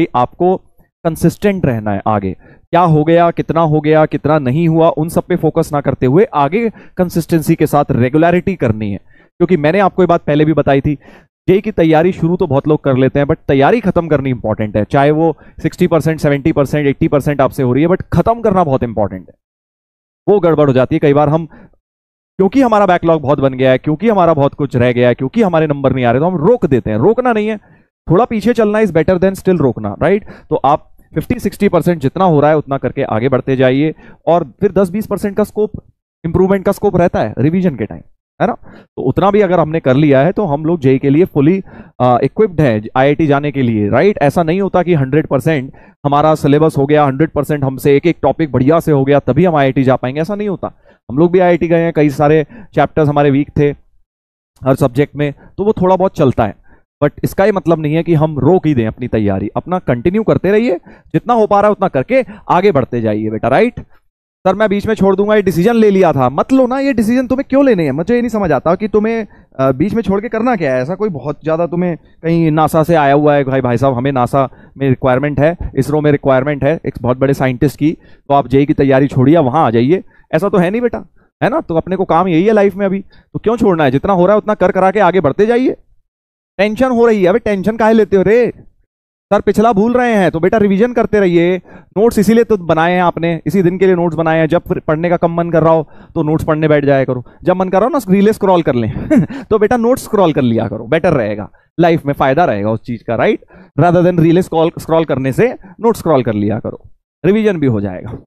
कि आपको कंसिस्टेंट रहना है। आगे क्या हो गया, कितना नहीं हुआ, उन सब पे फोकस ना करते हुए आगे कंसिस्टेंसी के साथ रेगुलरिटी करनी है। क्योंकि मैंने आपको ये बात पहले भी बताई थी, जेई की तैयारी शुरू तो बहुत लोग कर लेते हैं, बट तैयारी खत्म करनी इंपॉर्टेंट है। चाहे वो 60%, 70%, 80% आपसे हो रही है, बट खत्म करना बहुत इंपॉर्टेंट है। वो गड़बड़ हो जाती है कई बार। हम क्योंकि हमारा बैकलॉग बहुत बन गया है, क्योंकि हमारा बहुत कुछ रह गया है, क्योंकि हमारे नंबर नहीं आ रहे, तो हम रोक देते हैं। रोकना नहीं है, थोड़ा पीछे चलना इज बेटर देन स्टिल रोकना, राइट। तो आप 50-60% जितना हो रहा है उतना करके आगे बढ़ते जाइए, और फिर 10-20% का स्कोप, इंप्रूवमेंट का स्कोप रहता है रिवीजन के टाइम, है ना। तो उतना भी अगर हमने कर लिया है तो हम लोग जेई के लिए फुली इक्विप्ड है आईआईटी जाने के लिए, राइट। ऐसा नहीं होता कि 100% हमारा सिलेबस हो गया, 100% हमसे एक एक टॉपिक बढ़िया से हो गया तभी हम आईआईटी जा पाएंगे, ऐसा नहीं होता। हम लोग भी आईआईटी गए हैं, कई सारे चैप्टर्स हमारे वीक थे हर सब्जेक्ट में, तो वो थोड़ा बहुत चलता है। बट इसका ये मतलब नहीं है कि हम रोक ही दें अपनी तैयारी। अपना कंटिन्यू करते रहिए, जितना हो पा रहा है उतना करके आगे बढ़ते जाइए बेटा, राइट। सर मैं बीच में छोड़ दूंगा, ये डिसीजन ले लिया था, मत लो ना। ये डिसीजन तुम्हें क्यों लेने हैं, मुझे ये नहीं समझ आता कि तुम्हें बीच में छोड़ के करना क्या है। ऐसा कोई बहुत ज्यादा तुम्हें कहीं नासा से आया हुआ है, भाई साहब हमें नासा में रिक्वायरमेंट है, इसरो में रिक्वायरमेंट है एक बहुत बड़े साइंटिस्ट की, तो आप जेई की तैयारी छोड़िए वहां आ जाइए, ऐसा तो है नहीं बेटा, है ना। तो अपने को काम यही है लाइफ में अभी, तो क्यों छोड़ना है। जितना हो रहा है उतना कर करा के आगे बढ़ते जाइए। टेंशन हो रही है, अबे टेंशन काहे लेते हो रे। सर पिछला भूल रहे हैं तो बेटा रिवीजन करते रहिए। नोट्स इसीलिए तो बनाए हैं आपने, इसी दिन के लिए नोट्स बनाए हैं। जब पढ़ने का कम मन कर रहा हो तो नोट्स पढ़ने बैठ जाया करो, जब मन कर रहा हो ना रीले स्क्रॉल कर लें तो बेटा नोट्स स्क्रॉल कर लिया करो, बेटर रहेगा, लाइफ में फायदा रहेगा उस चीज का, right. Rather than reels scroll करने से नोट्स स्क्रॉल कर लिया करो, रिवीजन भी हो जाएगा।